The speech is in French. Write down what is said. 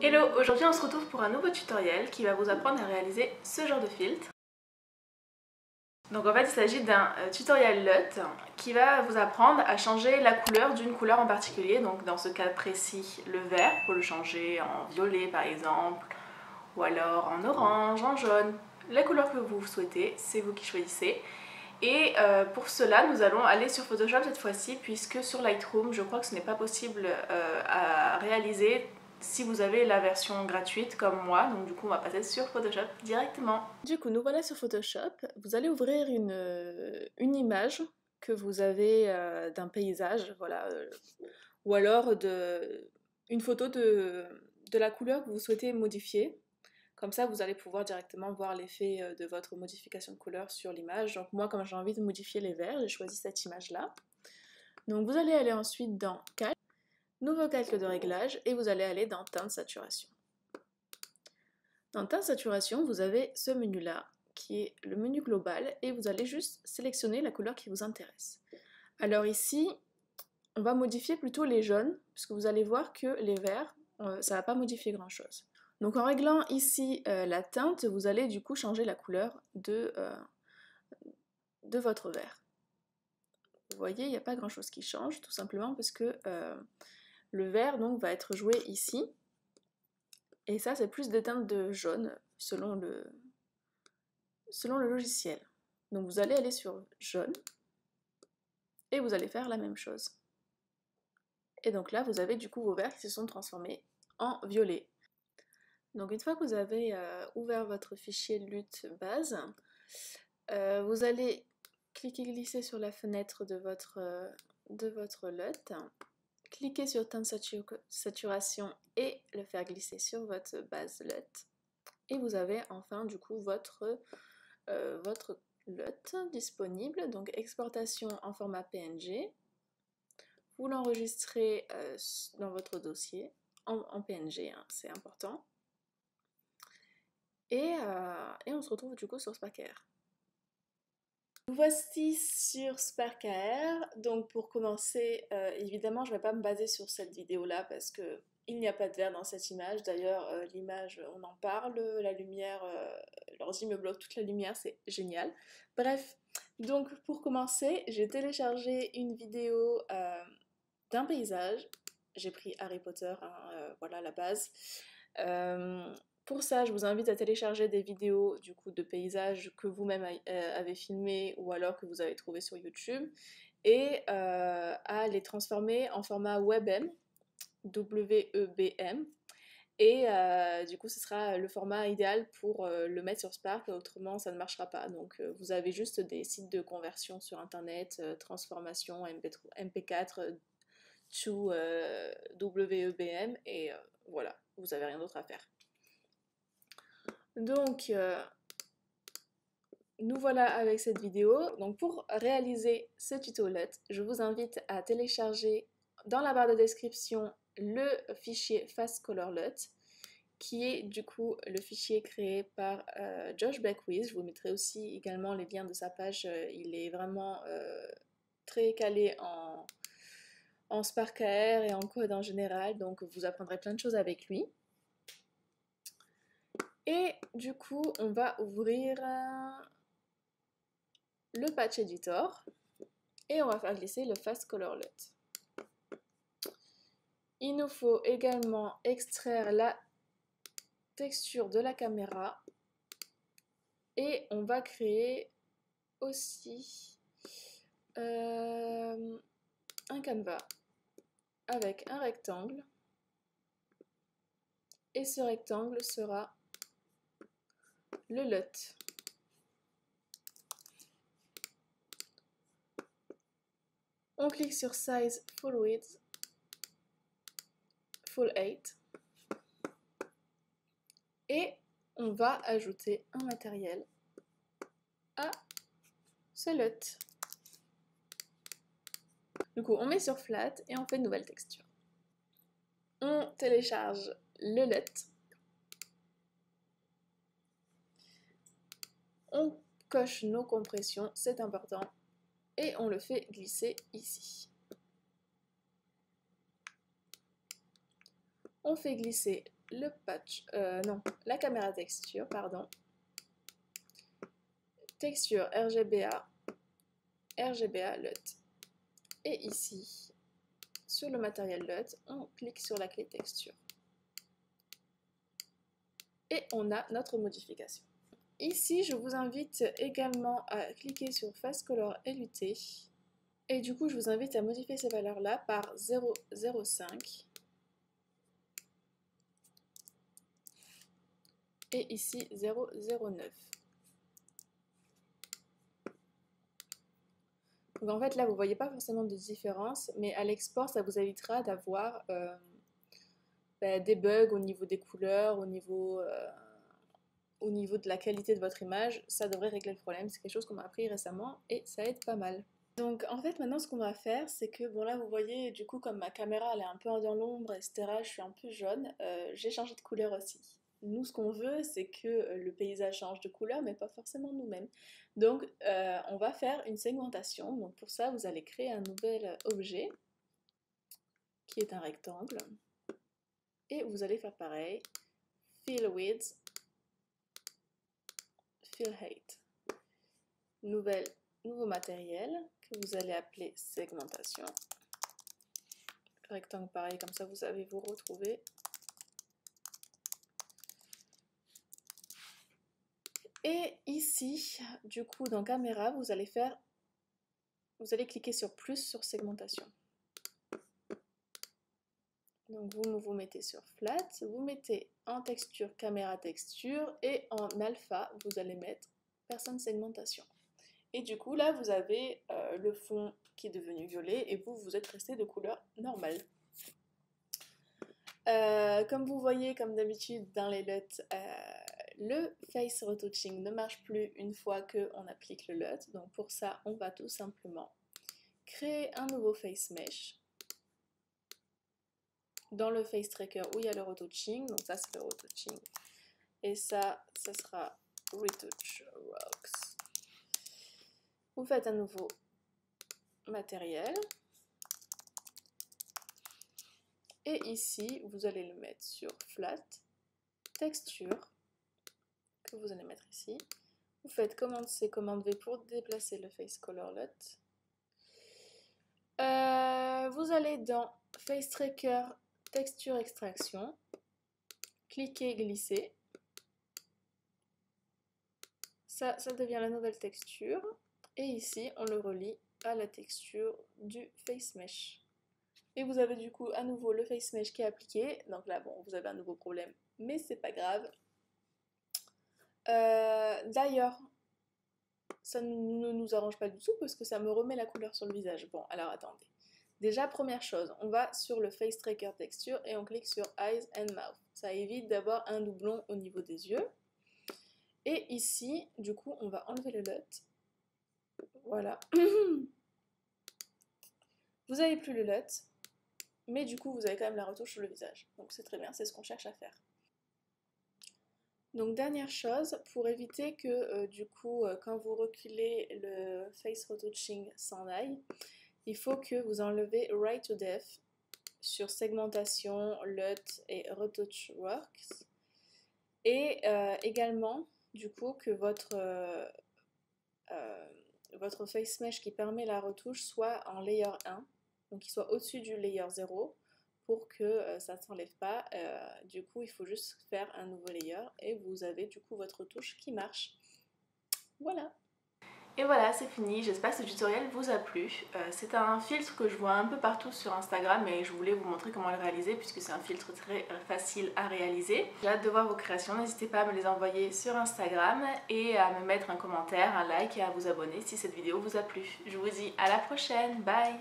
Hello, aujourd'hui on se retrouve pour un nouveau tutoriel qui va vous apprendre à réaliser ce genre de filtre. Donc en fait il s'agit d'un tutoriel LUT qui va vous apprendre à changer la couleur d'une couleur en particulier. Donc dans ce cas précis le vert, pour le changer en violet par exemple, ou alors en orange, en jaune, la couleur que vous souhaitez, c'est vous qui choisissez. Et pour cela nous allons aller sur Photoshop cette fois-ci, puisque sur Lightroom je crois que ce n'est pas possible à réaliser si vous avez la version gratuite comme moi. Donc du coup on va passer sur Photoshop directement. Du coup nous voilà sur Photoshop, vous allez ouvrir une image que vous avez d'un paysage, voilà, ou alors une photo de la couleur que vous souhaitez modifier. Comme ça, vous allez pouvoir directement voir l'effet de votre modification de couleur sur l'image. Donc moi, comme j'ai envie de modifier les verts, j'ai choisi cette image-là. Donc vous allez aller ensuite dans Calque, Nouveau calque de réglage, et vous allez aller dans Teinte saturation. Dans Teinte saturation, vous avez ce menu-là, qui est le menu global, et vous allez juste sélectionner la couleur qui vous intéresse. Alors ici, on va modifier plutôt les jaunes, puisque vous allez voir que les verts, ça ne va pas modifier grand-chose. Donc en réglant ici la teinte, vous allez du coup changer la couleur de votre vert. Vous voyez, il n'y a pas grand chose qui change, tout simplement parce que le vert donc, va être joué ici. Et ça, c'est plus des teintes de jaune selon le logiciel. Donc vous allez aller sur jaune et vous allez faire la même chose. Et donc là, vous avez du coup vos verts qui se sont transformés en violet. Donc une fois que vous avez ouvert votre fichier LUT base, vous allez cliquer glisser sur la fenêtre de votre LUT, cliquez sur teinte saturation et le faire glisser sur votre base LUT. Et vous avez enfin du coup votre LUT disponible, donc exportation en format PNG. Vous l'enregistrez dans votre dossier en PNG, hein, c'est important. Et on se retrouve du coup sur SparkAR. Nous voici sur SparkAR. Donc pour commencer, évidemment je ne vais pas me baser sur cette vidéo là parce que il n'y a pas de vert dans cette image. D'ailleurs l'image, on en parle, la lumière, l'ordi me bloque toute la lumière, c'est génial. Bref, donc pour commencer, j'ai téléchargé une vidéo d'un paysage. J'ai pris Harry Potter, hein, voilà la base. Pour ça, je vous invite à télécharger des vidéos du coup de paysages que vous-même avez filmés ou alors que vous avez trouvé sur YouTube et à les transformer en format WebM, WEBM. Et du coup, ce sera le format idéal pour le mettre sur Spark, autrement ça ne marchera pas. Donc vous avez juste des sites de conversion sur internet, transformation MP4 to WEBM et voilà, vous n'avez rien d'autre à faire. Donc, nous voilà avec cette vidéo. Donc pour réaliser ce tuto LUT, je vous invite à télécharger dans la barre de description le fichier Fast Color LUT, qui est du coup le fichier créé par Josh Beckwith. Je vous mettrai aussi également les liens de sa page. Il est vraiment très calé en SparkAR et en code en général, donc vous apprendrez plein de choses avec lui. Et du coup, on va ouvrir le patch editor et on va faire glisser le Fast Color LUT. Il nous faut également extraire la texture de la caméra et on va créer aussi un canevas avec un rectangle et ce rectangle sera le LUT. On clique sur Size Full Width, Full 8 et on va ajouter un matériel à ce LUT. Du coup, on met sur Flat et on fait une nouvelle texture. On télécharge le LUT. On coche nos compressions, c'est important. Et on le fait glisser ici. On fait glisser le patch, non, la caméra texture, pardon. Texture RGBA, RGBA LUT. Et ici, sur le matériel LUT, on clique sur la clé texture. Et on a notre modification. Ici, je vous invite également à cliquer sur Face Color LUT. Et du coup, je vous invite à modifier ces valeurs-là par 0,05. Et ici 0,09. Donc en fait là vous voyez pas forcément de différence, mais à l'export ça vous évitera d'avoir des bugs au niveau des couleurs, au niveau de la qualité de votre image. Ça devrait régler le problème, c'est quelque chose qu'on m'a appris récemment et ça aide pas mal. Donc en fait maintenant ce qu'on va faire c'est que bon là vous voyez du coup comme ma caméra elle est un peu dans l'ombre etc, je suis un peu jaune, j'ai changé de couleur aussi. Nous ce qu'on veut c'est que le paysage change de couleur mais pas forcément nous-mêmes. Donc on va faire une segmentation, donc pour ça vous allez créer un nouvel objet qui est un rectangle et vous allez faire pareil, fill width, fill height, nouveau matériel que vous allez appeler segmentation. Rectangle pareil, comme ça vous savez vous retrouver. Et ici, du coup, dans caméra, vous allez cliquer sur plus sur segmentation. Donc vous mettez sur flat, vous mettez en texture caméra texture et en alpha, vous allez mettre personne segmentation. Et du coup, là, vous avez le fond qui est devenu violet et vous êtes resté de couleur normale. Comme vous voyez, comme d'habitude dans les LUT, le face retouching ne marche plus une fois qu'on applique le LUT. Donc pour ça, on va tout simplement créer un nouveau face mesh dans le face tracker où il y a le retouching. Donc ça, c'est le retouching. Et ça sera Retouch Rocks. Vous faites un nouveau matériel. Et ici, vous allez le mettre sur Flat, Texture, que vous allez mettre ici. Vous faites commande C, commande V pour déplacer le Face Color LUT. Vous allez dans Face Tracker, Texture Extraction, cliquez, glissez. Ça devient la nouvelle texture. Et ici, on le relie à la texture du Face Mesh. Et vous avez du coup à nouveau le face mesh qui est appliqué. Donc là, bon, vous avez un nouveau problème, mais c'est pas grave. D'ailleurs, ça ne nous arrange pas du tout parce que ça me remet la couleur sur le visage. Bon, alors attendez. Déjà, première chose, on va sur le Face Tracker Texture et on clique sur Eyes and Mouth. Ça évite d'avoir un doublon au niveau des yeux. Et ici, du coup, on va enlever le LUT. Voilà. Vous n'avez plus le LUT. Mais du coup, vous avez quand même la retouche sur le visage. Donc c'est très bien, c'est ce qu'on cherche à faire. Donc dernière chose, pour éviter que du coup, quand vous reculez, le face retouching s'en aille, il faut que vous enlevez Right to Depth sur segmentation, LUT et Retouch Works. Et également, du coup, que votre face mesh qui permet la retouche soit en layer 1. Donc il soit au-dessus du layer 0 pour que ça ne s'enlève pas. Du coup, il faut juste faire un nouveau layer et vous avez du coup votre touche qui marche. Voilà. Et voilà, c'est fini. J'espère que ce tutoriel vous a plu. C'est un filtre que je vois un peu partout sur Instagram et je voulais vous montrer comment le réaliser puisque c'est un filtre très facile à réaliser. J'ai hâte de voir vos créations. N'hésitez pas à me les envoyer sur Instagram et à me mettre un commentaire, un like et à vous abonner si cette vidéo vous a plu. Je vous dis à la prochaine. Bye!